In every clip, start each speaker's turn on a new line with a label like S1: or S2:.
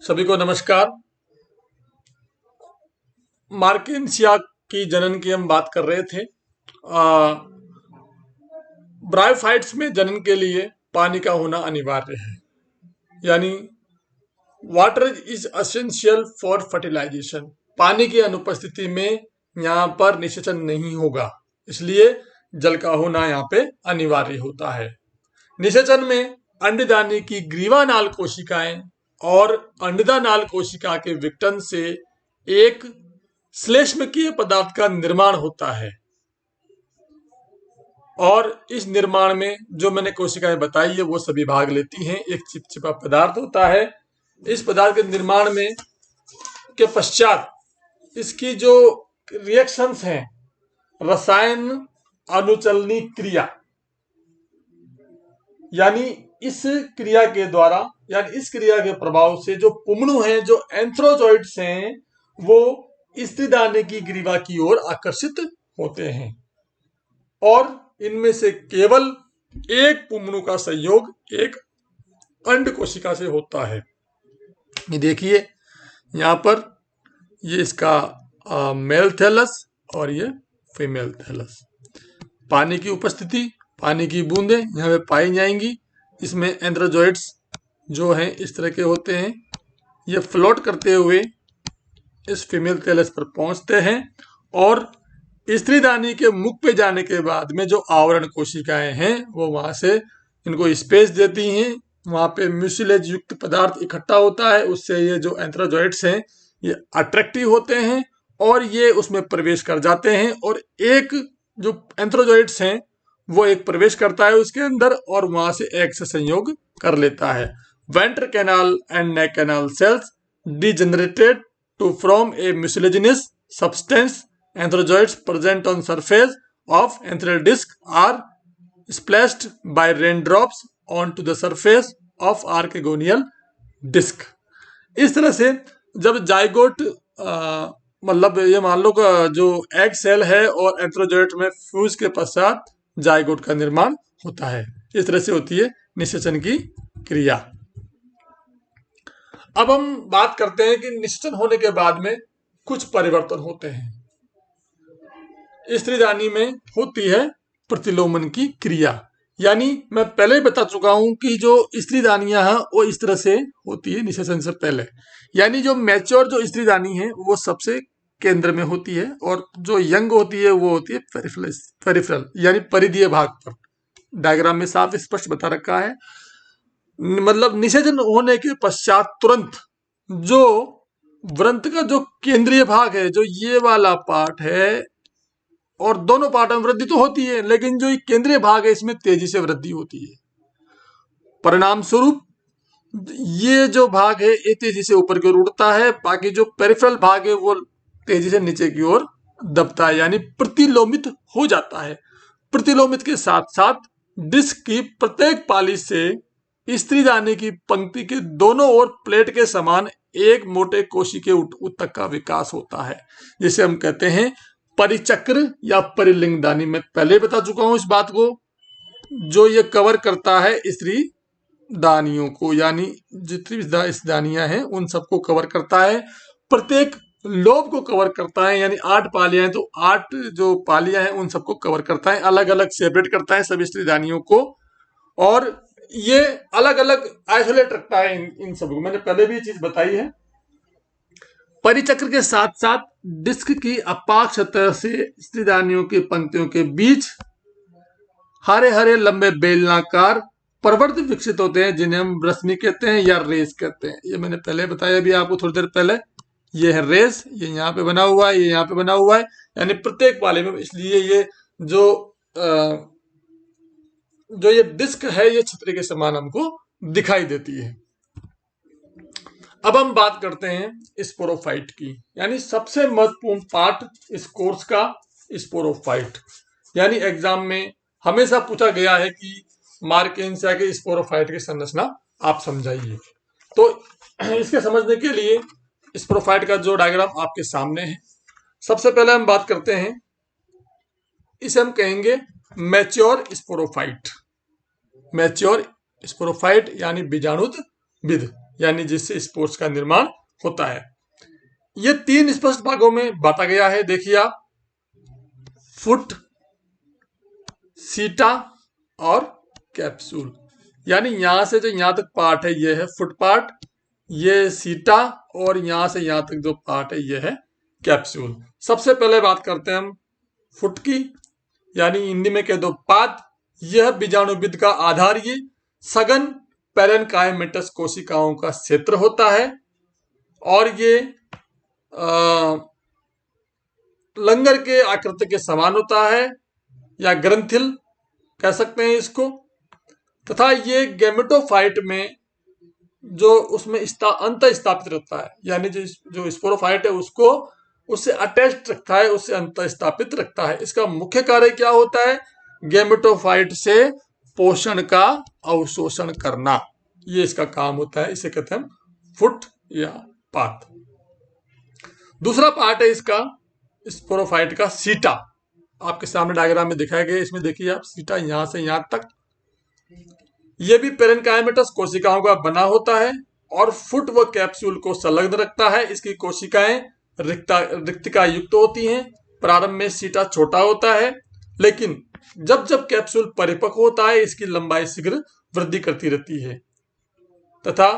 S1: सभी को नमस्कार। मार्केंसिया की जनन की हम बात कर रहे थे। ब्रायोफाइट्स में जनन के लिए पानी का होना अनिवार्य है, यानी water is essential for fertilisation. पानी की अनुपस्थिति में यहाँ पर निषेचन नहीं होगा, इसलिए जल का होना यहाँ पे अनिवार्य होता है। निषेचन में अंडदानी की ग्रीवानाल कोशिकाएं और अंडदानाल कोशिका के विघटन से एक श्लेष्मकीय पदार्थ का निर्माण होता है, और इस निर्माण में जो मैंने कोशिकाएं बताई है वो सभी भाग लेती हैं। एक चिपचिपा पदार्थ होता है। इस पदार्थ के निर्माण में के पश्चात इसकी जो रिएक्शंस हैं, रसायन अनुचलनी क्रिया, यानी इस क्रिया के द्वारा, यानी इस क्रिया के प्रभाव से जो पुमणु हैं, जो एंथ्रोजॉइड्स हैं, वो स्त्रीदाने की ग्रीवा की ओर आकर्षित होते हैं, और इनमें से केवल एक पुमणु का संयोग एक अंड कोशिका से होता है। ये देखिए यहाँ पर, ये इसका मेल थैलस और ये फीमेल थैलस। पानी की उपस्थिति, पानी की बूंदें यहाँ पे पाई जाएंगी। इसमें एंथ्रोजॉइड्स जो हैं इस तरह के होते हैं। ये फ्लोट करते हुए इस फीमेल थैलस पर पहुंचते हैं, और स्त्रीदानी के मुख पे जाने के बाद में जो आवरण कोशिकाएं हैं वो वहां से इनको स्पेस देती हैं। वहां पे म्यूसिलेज युक्त पदार्थ इकट्ठा होता है, उससे ये जो एंथ्रोजॉइड्स हैं ये अट्रैक्टिव होते हैं और ये उसमें प्रवेश कर जाते हैं, और एक जो एंथ्रोजॉइड्स हैं वो एक प्रवेश करता है उसके अंदर और वहां से एग से संयोग कर लेता है। Venter canal and neck canal cells degenerated to from a mucilaginous substance. Anthrozoids present on surface of antral disc are splashed by raindrops onto the surface of archegonial disc। इस तरह से जब जाइगोट मतलब ये मान लो जो एग सेल है और एंथ्रोजॉइड में फ्यूज के पश्चात जाइगोट का निर्माण होता है। इस तरह से होती है निषेचन की क्रिया। अब हम बात करते हैं कि निषेचन होने के बाद में कुछ परिवर्तन होते हैं। स्त्रीदानी में होती है प्रतिलोमन की क्रिया, यानी मैं पहले ही बता चुका हूं कि जो स्त्रीदानियां हैं वो इस तरह से होती है निषेचन से पहले। यानी जो मैच्योर जो स्त्रीदानी है वो सबसे केंद्र में होती है, और जो यंग होती है वो होती है पेरिफेरल यानी परिधीय भाग पर। डायग्राम में साफ स्पष्ट बता रखा है। मतलब निषेचन होने के पश्चात तुरंत जो व्रंत का जो केंद्रीय भाग है, जो ये वाला पार्ट है, और दोनों पार्टों में वृद्धि तो होती है, लेकिन जो केंद्रीय भाग है इसमें तेजी से वृद्धि होती है। परिणाम स्वरूप ये जो भाग है ये तेजी से ऊपर की ओर उड़ता है, बाकी जो पेरिफेरल भाग है वो तेजी से नीचे की ओर दबता है, यानी प्रतिलोमित हो जाता है। प्रतिलोमित के साथ साथ डिस्क की प्रत्येक पाली से स्त्रीदानी की पंक्ति के दोनों ओर प्लेट के समान एक मोटे कोशिकीय ऊतक का विकास होता है, जिसे हम कहते हैं परिचक्र या परिलिंगदानी। मैं पहले बता चुका हूं इस बात को। जो ये कवर करता है स्त्री दानियों को, यानी जितनी दानियां हैं उन सबको कवर करता है। प्रत्येक लोब को कवर करता है, यानी 8 पालियां हैं तो 8 जो पालियां हैं उन सबको कवर करता है, अलग अलग सेपरेट करता है सभी स्त्री दानियों को, और ये अलग अलग आइसोलेट रखता है इन सबको। मैंने पहले भी ये चीज बताई है। परिचक्र के साथ साथ डिस्क की अपाक्ष सतह से स्त्रीदानियों की पंक्तियों के बीच हरे हरे लंबे बेलनाकार प्रवर्त विकसित होते हैं, जिन्हें हम रश्मि कहते हैं या रेस कहते हैं। ये मैंने पहले बताया भी आपको थोड़ी देर पहले। ये है रेस, ये यहाँ पे बना हुआ है, ये यहाँ पे बना हुआ है, यानी प्रत्येक पाले में। इसलिए ये जो ये डिस्क है ये छतरी के समान हमको दिखाई देती है। अब हम बात करते हैं स्पोरोफाइट की, यानी सबसे महत्वपूर्ण पार्ट इस कोर्स का स्पोरोफाइट। यानी एग्जाम में हमेशा पूछा गया है कि मार्केंसिया के स्पोरोफाइट की संरचना आप समझाइए। तो इसके समझने के लिए स्पोरोफाइट का जो डायग्राम आपके सामने है, सबसे पहले हम बात करते हैं, इसे हम कहेंगे मैच्योर स्पोरोफाइट। मैच्योर स्पोरोफाइट यानी बीजाणुत विद। यानी जिससे स्पोर्स का निर्माण होता है। ये 3 स्पष्ट भागों में बांटा गया है। देखिए आप, फुट, सीटा और कैप्सूल। यानी यहां से जो यहां तक पार्ट है ये है फुट पार्ट, ये सीटा, और यहां से यहां तक जो पार्ट है ये है कैप्सूल। सबसे पहले बात करते हैं हम फुट की, यानी हिंदी में कह दो पाद। यह बीजाणुविद का आधार ये सघन पैरेन्काइमेटस कोशिकाओं का क्षेत्र होता है, और ये लंगर के आकृति के समान होता है, या ग्रंथिल कह सकते हैं इसको। तथा ये गैमेटोफाइट में जो उसमें अंत स्थापित रहता है, यानी जो स्पोरोफाइट है उसको उससे अटैच रखता है, उससे अंत स्थापित रखता है। इसका मुख्य कार्य क्या होता है? गैमेटोफाइट से पोषण का अवशोषण करना, ये इसका काम होता है। इसे कहते हैं फुट या पात। दूसरा पार्ट है इसका स्पोरोफाइट का सीटा। आपके सामने डायग्राम में दिखाया गया, इसमें देखिए आप, सीटा यहां से यहां तक। यह भी पैरेन्काइमेटस कोशिकाओं का बना होता है और फुट व कैप्सूल को संलग्न रखता है। इसकी कोशिकाएं रिक्तिका युक्त होती हैं। प्रारंभ में सीटा छोटा होता है, लेकिन जब जब कैप्सूल परिपक्व होता है इसकी लंबाई शीघ्र वृद्धि करती रहती है, तथा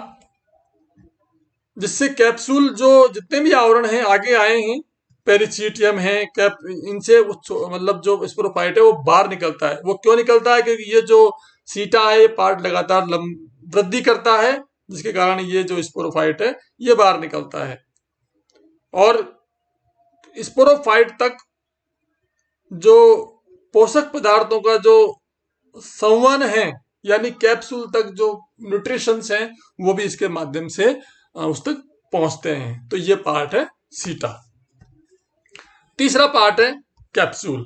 S1: जिससे कैप्सूल जो जितने भी आवरण हैं आगे आए हैं, पेरिचिटियम है, इनसे मतलब जो स्पोरोफाइट है वो बाहर निकलता है। वो क्यों निकलता है? क्योंकि ये जो सीटा है ये पार्ट लगातार वृद्धि करता है, जिसके कारण ये जो स्पोरोफाइट है ये बाहर निकलता है। और स्पोरोफाइट तक जो पोषक पदार्थों का जो संवहन है, यानी कैप्सूल तक जो न्यूट्रिशंस हैं वो भी इसके माध्यम से उस तक पहुंचते हैं। तो ये पार्ट है सीटा। तीसरा पार्ट है कैप्सूल।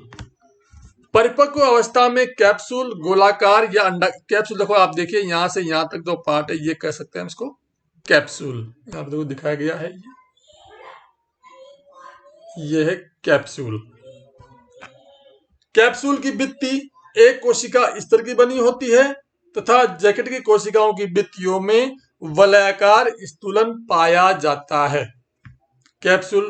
S1: परिपक्व अवस्था में कैप्सूल गोलाकार या अंडा, कैप्सूल देखो आप देखिए यहां से यहां तक जो पार्ट है ये कह सकते हैं इसको कैप्सूल। यहां पर देखो दिखाया गया है, ये है कैप्सूल। कैप्सूल की भित्ति एक कोशिका स्तर की बनी होती है तथा जैकेट की कोशिकाओं की भित्तियों में वलयाकार स्थूलन पाया जाता है। कैप्सूल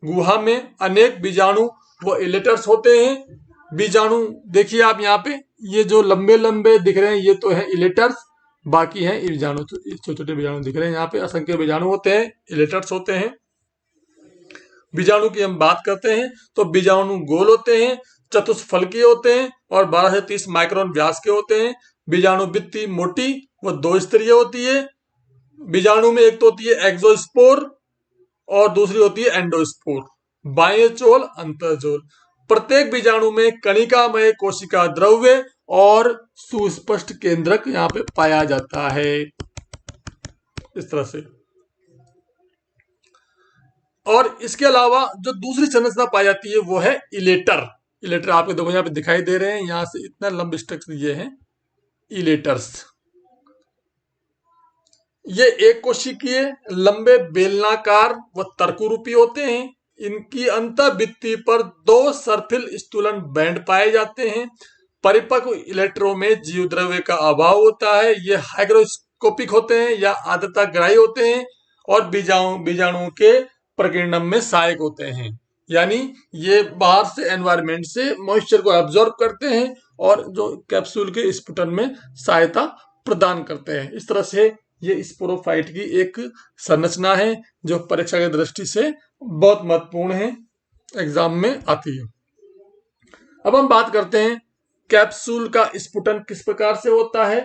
S1: गुहा में अनेक बीजाणु व इलेटर्स होते हैं। बीजाणु देखिए आप यहाँ पे, ये जो लंबे लंबे दिख रहे हैं ये तो है इलेटर्स, बाकी हैं बीजाणु, छोटे छोटे बीजाणु दिख रहे हैं यहाँ पे। असंख्य बीजाणु होते हैं, इलेटर्स होते हैं। बीजाणु की हम बात करते हैं तो बीजाणु गोल होते हैं, चतुष्फलकीय होते हैं और 12 से 30 माइक्रोन व्यास के होते हैं। बीजाणु भित्ति मोटी व 2 स्तरीय होती है। बीजाणु में एक तो होती है एक्सोस्पोर और दूसरी होती है एंडोस्पोर, बाह्य चोल अंतर्चोल। प्रत्येक बीजाणु में कणिकामय कोशिका द्रव्य और सुस्पष्ट केंद्रक यहाँ पे पाया जाता है, इस तरह से। और इसके अलावा जो दूसरी संरचना पाई जाती है वो है इलेटर। इलेटर आपको देखो यहाँ पे दिखाई दे रहे हैं, यहां से इतना लंबे स्ट्रक्चर ये है इलेटर्स। ये एक कोशिकीय लंबे बेलनाकार व तर्करूपी होते हैं। इनकी अंतःभित्ति पर 2 सर्पिल स्थूलन बैंड पाए जाते हैं। परिपक्व इलेक्ट्रो में जीव द्रव्य का अभाव होता है। ये हाइग्रोस्कोपिक होते हैं या आर्द्रताग्राही होते हैं और बीजाणुओं के प्रकीर्णन में सहायक होते हैं, यानी ये बाहर से एनवायरनमेंट से मॉइस्चर को एब्जॉर्ब करते हैं और जो कैप्सूल के स्फुटन में सहायता प्रदान करते हैं। इस तरह से ये स्पोरोफाइट की एक संरचना है जो परीक्षा की दृष्टि से बहुत महत्वपूर्ण है, एग्जाम में आती है। अब हम बात करते हैं कैप्सूल का स्फुटन किस प्रकार से होता है।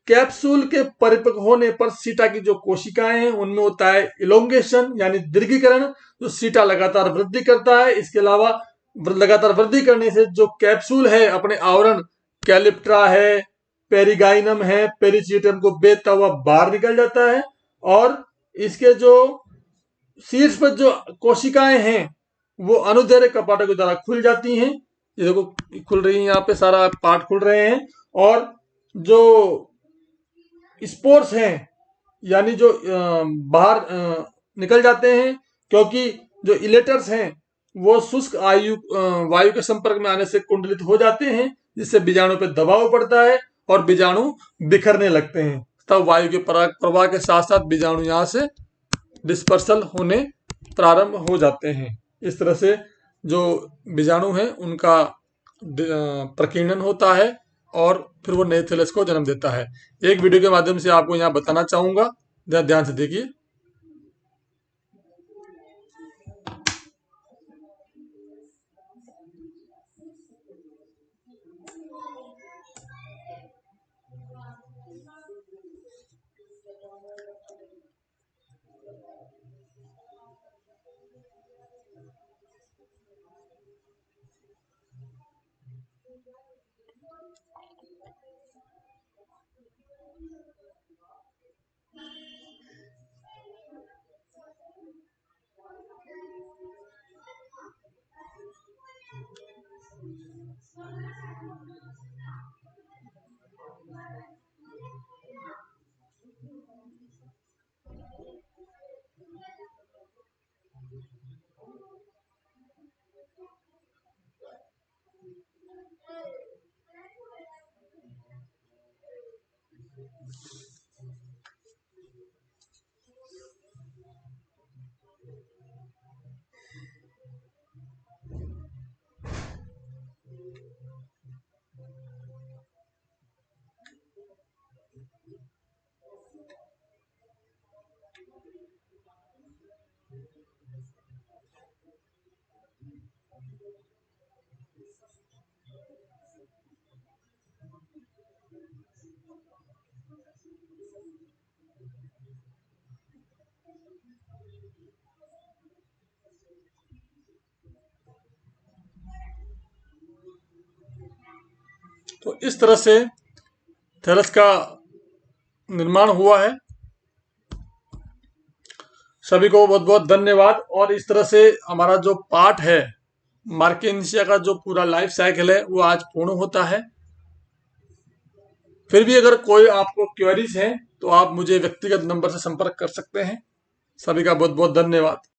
S1: कैप्सूल के परिपक्व होने पर सीटा की जो कोशिकाएं हैं उनमें होता है इलोंगेशन यानी दीर्घीकरण, जो सीटा लगातार वृद्धि करता है। इसके अलावा लगातार वृद्धि करने से जो कैप्सूल है अपने आवरण कैलिप्ट्रा है, पेरिगाइनम है, पेरिचिटियम को बेचता हुआ बाहर निकल जाता है और इसके जो शीर्ष पर जो कोशिकाएं हैं वो अनुदैर्घ्य कपाटों के द्वारा खुल जाती हैं। ये देखो खुल रही है, यहाँ पे सारा पार्ट खुल रहे हैं और जो स्पोर्स हैं यानी जो बाहर निकल जाते हैं, क्योंकि जो इलेटर्स हैं वो शुष्क वायु के संपर्क में आने से कुंडलित हो जाते हैं, जिससे बीजाणु पर दबाव पड़ता है और बीजाणु बिखरने लगते हैं तब वायु के प्रवाह के साथ साथ बीजाणु यहाँ से डिस्पर्सल होने प्रारंभ हो जाते हैं। इस तरह से जो बीजाणु हैं उनका प्रकीर्णन होता है और फिर वो नए थैलेस को जन्म देता है। एक वीडियो के माध्यम से आपको यहाँ बताना चाहूंगा, ध्यान से देखिए। तो इस तरह से थैलस का निर्माण हुआ है। सभी को बहुत बहुत धन्यवाद। और इस तरह से हमारा जो पार्ट है मार्केंसिया का जो पूरा लाइफ साइकिल है वो आज पूर्ण होता है। फिर भी अगर कोई आपको क्वेरीज है तो आप मुझे व्यक्तिगत नंबर से संपर्क कर सकते हैं। सभी का बहुत बहुत धन्यवाद।